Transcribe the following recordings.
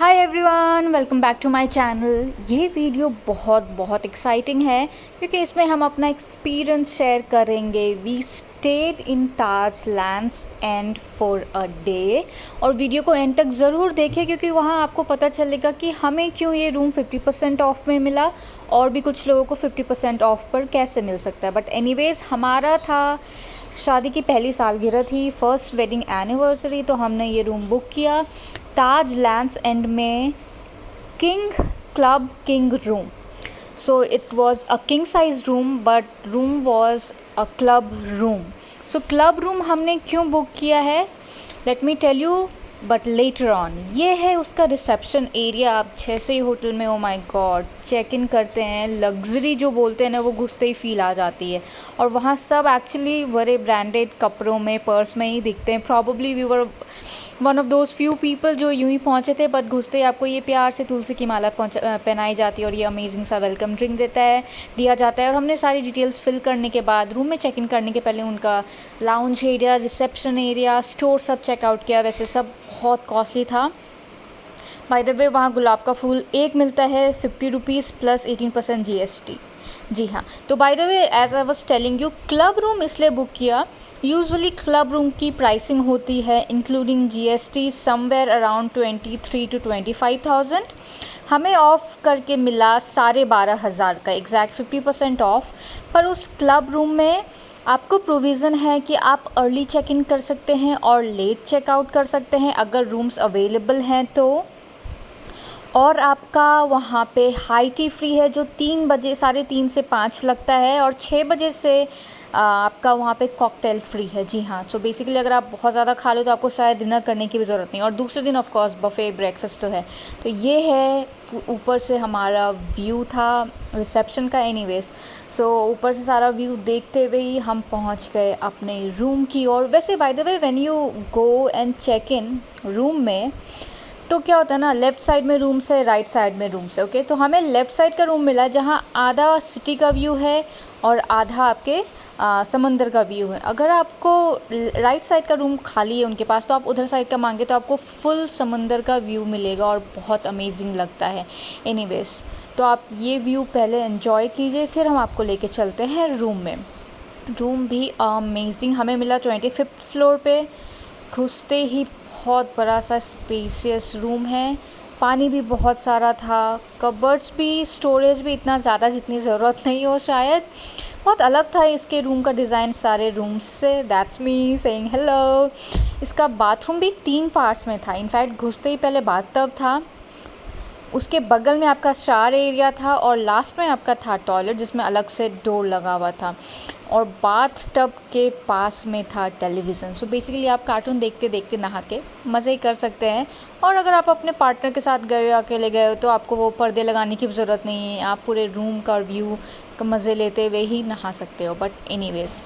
Hi everyone, welcome back to my channel. ये video बहुत exciting है क्योंकि इसमें हम अपना एक्सपीरियंस शेयर करेंगे। We stayed in Taj lands end for a day. और वीडियो को एंड तक ज़रूर देखें क्योंकि वहाँ आपको पता चलेगा कि हमें क्यों ये रूम 50% ऑफ में मिला और भी कुछ लोगों को 50% ऑफ पर कैसे मिल सकता है। बट एनीवेज़, हमारा था शादी की पहली सालगिरह थी, फर्स्ट वेडिंग एनिवर्सरी, तो हमने ये रूम बुक किया ताज लैंड्स एंड में king room. So it was a king size room but room was a club room. So club room हमने क्यों बुक किया है, let me tell you but later on. ये है उसका रिसेप्शन एरिया। आप जैसे ही होटल में, oh my god, check in करते हैं, लग्जरी जो बोलते हैं ना, वो घुसते ही फील आ जाती है। और वहाँ सब एक्चुअली बड़े ब्रांडेड कपड़ों में, पर्स में ही दिखते हैं। Probably we were one of those few people जो यूं ही पहुँचे थे, बट घुसते ही आपको ये प्यार से तुलसी की माला पहनाई जाती है और ये अमेजिंग सा वेलकम ड्रिंक दिया जाता है। और हमने सारी डिटेल्स फिल करने के बाद रूम में चेक इन करने के पहले उनका lounge area, reception area, store सब चेकआउट किया। वैसे सब बहुत कॉस्टली था। बाय द वे, वहाँ गुलाब का फूल एक मिलता है 50 रुपीज़ प्लस 18% GST। जी हाँ, तो by the way, as I was telling you, club room इसलिए बुक किया। यूजुअली क्लब रूम की प्राइसिंग होती है including GST somewhere around 23 to 25,000। हमें ऑफ करके मिला 12,500 का, एग्जैक्ट 50% ऑफ। पर उस क्लब रूम में आपको प्रोविज़न है कि आप अर्ली चेक इन कर सकते हैं और लेट चेकआउट कर सकते हैं अगर रूम्स अवेलेबल हैं तो। और आपका वहाँ पे हाई टी फ्री है जो 3 बजे, 3:30 से 5 लगता है, और 6 बजे से आपका वहाँ पे कॉकटेल फ्री है। जी हाँ, सो बेसिकली अगर आप बहुत ज़्यादा खा लो तो आपको शायद डिनर करने की भी ज़रूरत नहीं। और दूसरे दिन ऑफ कोर्स बफे ब्रेकफास्ट तो है। तो ये है ऊपर से हमारा व्यू था रिसेप्शन का। एनीवेज, सो ऊपर से सारा व्यू देखते हुए ही हम पहुँच गए अपने रूम की ओर। वैसे by the way, when you go and check in room में तो क्या होता है ना, लेफ़्ट साइड में रूम से, राइट साइड में रूम से। ओके, तो हमें लेफ़्ट साइड का रूम मिला जहाँ आधा सिटी का व्यू है और आधा आपके समंदर का व्यू है। अगर आपको राइट साइड का रूम खाली है उनके पास तो आप उधर साइड का मांगे तो आपको फुल समंदर का व्यू मिलेगा और बहुत अमेजिंग लगता है। एनीवेज, तो आप ये व्यू पहले एंजॉय कीजिए, फिर हम आपको लेके चलते हैं रूम में। रूम भी अमेजिंग हमें मिला 25th फ्लोर पे। घुसते ही बहुत बड़ा सा स्पेसियस रूम है। पानी भी बहुत सारा था, कबर्ड्स भी, स्टोरेज भी इतना ज़्यादा जितनी ज़रूरत नहीं हो शायद। बहुत अलग था इसके रूम का डिज़ाइन सारे रूम्स से। That's me saying hello. इसका बाथरूम भी 3 पार्ट्स में था। इनफैक्ट घुसते ही पहले बाथटब था, उसके बगल में आपका शावर एरिया था और लास्ट में आपका था टॉयलेट जिसमें अलग से डोर लगा हुआ था, और बाथ टब के पास में था टेलीविज़न। सो बेसिकली आप कार्टून देखते देखते नहा के मज़े कर सकते हैं। और अगर आप अपने पार्टनर के साथ गए हो, अकेले गए हो, तो आपको वो पर्दे लगाने की भी ज़रूरत नहीं है। आप पूरे रूम का व्यू का मज़े लेते हुए ही नहा सकते हो। बट एनीवेज़,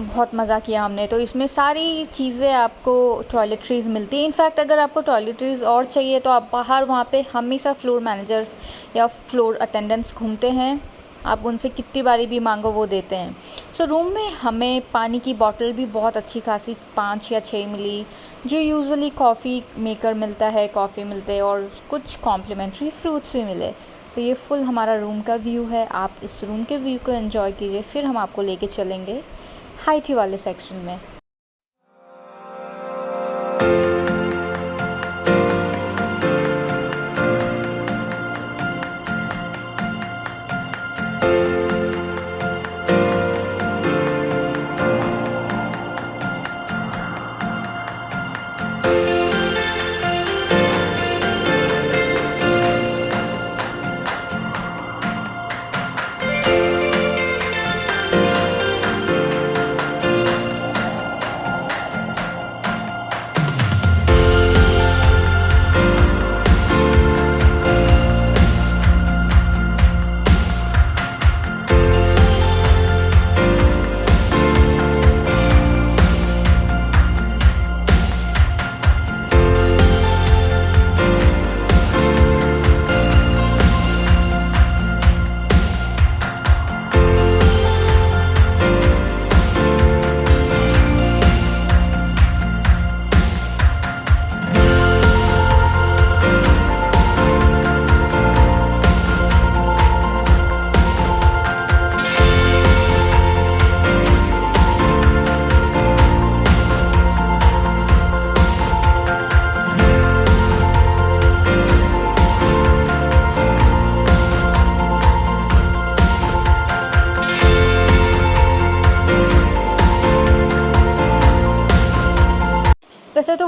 बहुत मज़ा किया हमने। तो इसमें सारी चीज़ें आपको टॉयलेटरीज़ मिलती हैं। इनफैक्ट अगर आपको टॉयलेटरीज़ और चाहिए तो आप बाहर वहाँ पे हमेशा फ्लोर मैनेजर्स या फ्लोर अटेंडेंट्स घूमते हैं, आप उनसे कितनी बारी भी मांगो वो देते हैं। सो रूम में हमें पानी की बॉटल भी बहुत अच्छी खासी 5 या 6 मिली, जो यूजुअली कॉफ़ी मेकर मिलता है, कॉफ़ी मिलते हैं, और कुछ कॉम्प्लीमेंट्री फ्रूट्स भी मिले। सो ये फुल हमारा रूम का व्यू है। आप इस रूम के व्यू को एंजॉय कीजिए, फिर हम आपको लेके चलेंगे हाई टी वाले सेक्शन में।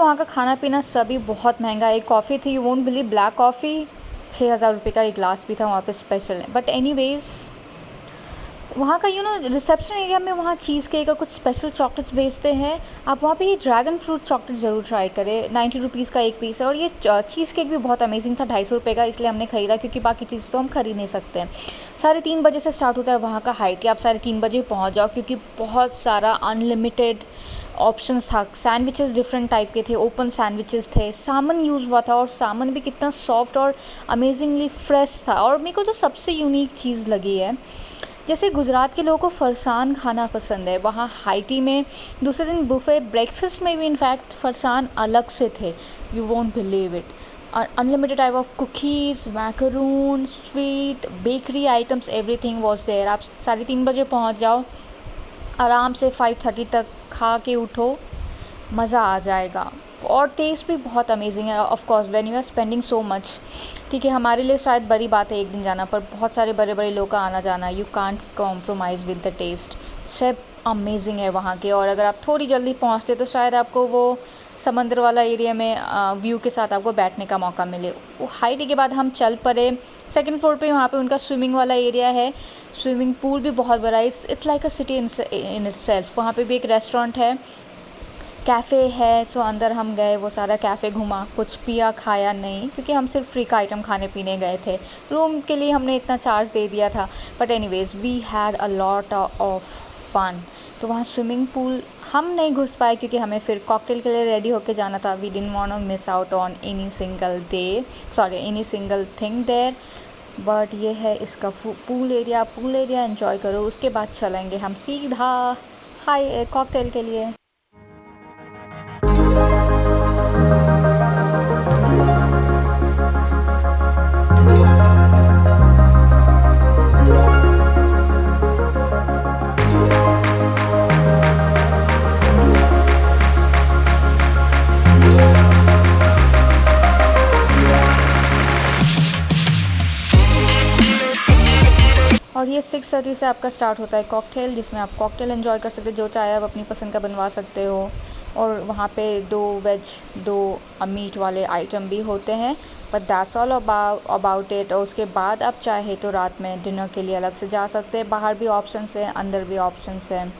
वहाँ का खाना पीना सभी बहुत महंगा है। एक कॉफ़ी थी, you won't believe, black coffee 6,000 रुपये का एक गिलास भी था वहाँ पे स्पेशल। बट एनीवेज़ वहाँ का रिसेप्शन एरिया में वहाँ चीज़ केक और कुछ स्पेशल चॉकलेट्स बेचते हैं। आप वहाँ पे ये ड्रैगन फ्रूट चॉकलेट ज़रूर ट्राई करें, 90 रुपीज़ का एक पीस है। और ये चीज़ केक भी बहुत अमेजिंग था, 250 रुपये का, इसलिए हमने ख़रीदा क्योंकि बाकी चीज़ तो हम खरीद नहीं सकते हैं। 3:30 बजे से स्टार्ट होता है वहाँ का हाई टी। आप 3:30 बजे पहुँच जाओ क्योंकि बहुत सारा अनलिमिटेड ऑप्शंस था। सैंडविचेस डिफरेंट टाइप के थे, ओपन सैंडविचेस थे, सामन यूज़ हुआ था और सामन भी कितना सॉफ्ट और अमेजिंगली फ्रेश था। और मेरे को जो सबसे यूनिक चीज़ लगी है, जैसे गुजरात के लोगों को फरसान खाना पसंद है, वहाँ हाई टी में दूसरे दिन बुफे ब्रेकफास्ट में भी इनफैक्ट फरसान अलग से थे, you won't believe it. Unlimited type of cookies, macaroon, sweet, bakery items, everything was there. आप 3:30 बजे पहुँच जाओ, आराम से 5:30 तक खा के उठो, मज़ा आ जाएगा। और टेस्ट भी बहुत अमेजिंग है। Of course when you are spending so much, ठीक है, हमारे लिए शायद बड़ी बात है एक दिन जाना, पर बहुत सारे बड़े बड़े लोग का आना जाना, you can't compromise with the taste. सब अमेजिंग है वहाँ के। और अगर आप थोड़ी जल्दी पहुँचते तो शायद आपको वो समंदर वाला एरिया में व्यू के साथ आपको बैठने का मौका मिले। वो हाई टी के बाद हम चल पड़े सेकंड फ्लोर पे, वहाँ पे उनका स्विमिंग वाला एरिया है, स्विमिंग पूल भी बहुत बड़ा है। It's like a city in itself. वहाँ पे भी एक रेस्टोरेंट है, कैफ़े है। सो अंदर हम गए, वो सारा कैफ़े घुमा, कुछ पिया खाया नहीं क्योंकि हम सिर्फ फ्री का आइटम खाने पीने गए थे। रूम के लिए हमने इतना चार्ज दे दिया था, but anyways we had a lot of fun. तो वहाँ स्विमिंग पूल हम नहीं घुस पाए क्योंकि हमें फिर कॉकटेल के लिए रेडी होके जाना था। We didn't want to miss out on any single thing there. But ये है इसका पूल एरिया एंजॉय करो। उसके बाद चलेंगे हम सीधा हाई कॉकटेल के लिए। और ये 6:30 से आपका स्टार्ट होता है कॉकटेल, जिसमें आप कॉकटेल एंजॉय कर सकते हो, जो चाहे आप अपनी पसंद का बनवा सकते हो। और वहाँ पे 2 वेज 2 मीट वाले आइटम भी होते हैं, but that's all about it. और उसके बाद आप चाहे तो रात में डिनर के लिए अलग से जा सकते हैं। बाहर भी ऑप्शंस हैं, अंदर भी ऑप्शंस हैं।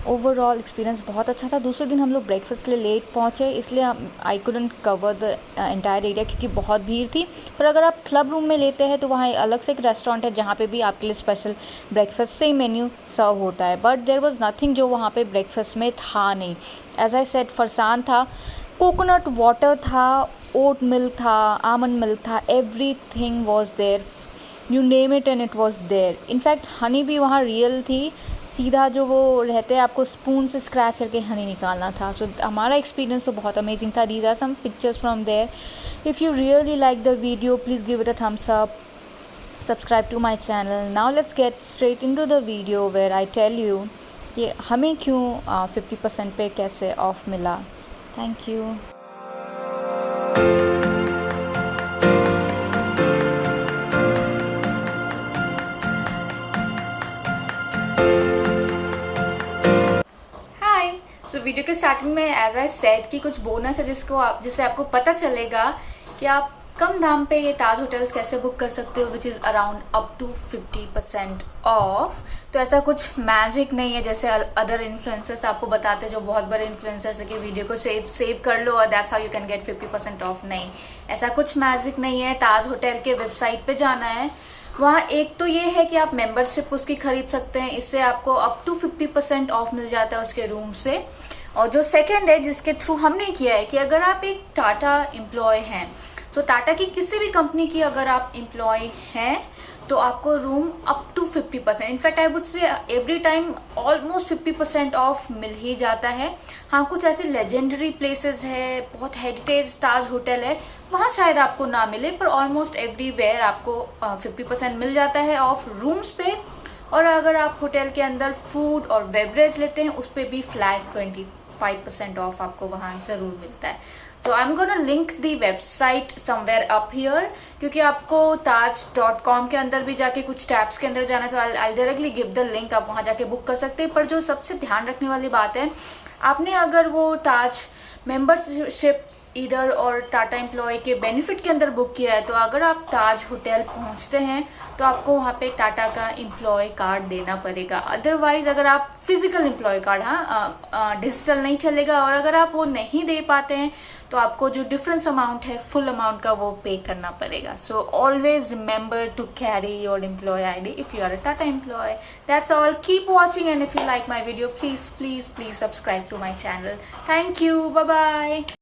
ओवरऑल एक्सपीरियंस बहुत अच्छा था। दूसरे दिन हम लोग ब्रेकफास्ट के लिए लेट पहुँचे, इसलिए I couldn't cover the entire area क्योंकि बहुत भीड़ थी। पर अगर आप क्लब रूम में लेते हैं तो वहाँ अलग से एक रेस्टोरेंट है जहाँ पे भी आपके लिए स्पेशल ब्रेकफास्ट से ही मेन्यू सर्व होता है। बट देयर वाज नथिंग जो वहाँ पे ब्रेकफास्ट में था नहीं। एज आई सेड, फरसान था, कोकोनट वाटर था, ओट मिल्क था, आमंड मिल्क था, everything was there, you name it and it was there. In fact honey भी वहाँ रियल थी, सीधा जो वो रहते हैं आपको स्पून से स्क्रैच करके हनी निकालना था। सो हमारा एक्सपीरियंस तो बहुत अमेजिंग था। These are some pictures from there. If you really like the video, please give it a thumbs up, subscribe to my channel. Now let's get straight into the video where I tell you कि हमें क्यों 50% पे कैसे off मिला। Thank you. तो video के starting में as I said कि कुछ बोनस है जिससे आपको पता चलेगा कि आप कम दाम पे ये ताज होटल्स कैसे बुक कर सकते हो, which is around up to 50% off. तो ऐसा कुछ मैजिक नहीं है जैसे अदर इन्फ्लुएंसर्स आपको बताते हैं, जो बहुत बड़े इन्फ्लुएंसर्स है कि वीडियो को सेव कर लो और that's how you can get 50% of. नहीं, ऐसा कुछ मैजिक नहीं है। ताज होटल के वेबसाइट पे जाना है, वहाँ एक तो ये है कि आप मेंबरशिप उसकी खरीद सकते हैं, इससे आपको अप टू 50% ऑफ मिल जाता है उसके रूम से। और जो सेकंड है जिसके थ्रू हमने किया है कि अगर आप एक टाटा एम्प्लॉय हैं, तो टाटा की किसी भी कंपनी की अगर आप एम्प्लॉय हैं तो आपको room up to 50%, in fact I would say every time almost 50% off मिल ही जाता है। हाँ, कुछ ऐसे लेजेंडरी प्लेसेस है, बहुत हेरिटेज ताज होटल है, वहाँ शायद आपको ना मिले, पर ऑलमोस्ट एवरीवेयर आपको 50% मिल जाता है ऑफ रूम्स पे। और अगर आप होटल के अंदर फूड और बेवरेज लेते हैं उस पर भी फ्लैट 25% ऑफ आपको वहाँ जरूर मिलता है। So I'm gonna link the website somewhere up here, क्योंकि आपको taj.com के अंदर भी जाके कुछ टैब्स के अंदर जाना है, तो I'll directly give the link, आप वहाँ जाके बुक कर सकते हैं। पर जो सबसे ध्यान रखने वाली बात है, आपने अगर वो ताज मेंबरशिप इधर और टाटा एम्प्लॉय के बेनिफिट के अंदर बुक किया है, तो अगर आप ताज होटल पहुंचते हैं तो आपको वहाँ पे टाटा का एम्प्लॉय कार्ड देना पड़ेगा। अदरवाइज अगर आप फिजिकल एम्प्लॉय कार्ड, हाँ डिजिटल नहीं चलेगा, और अगर आप वो नहीं दे पाते हैं तो आपको जो डिफरेंस अमाउंट है फुल अमाउंट का वो पे करना पड़ेगा। So always remember to carry your employee ID if you are a Tata employee. That's all. Keep watching, and if you like my video, please subscribe to my channel. Thank you. Bye bye.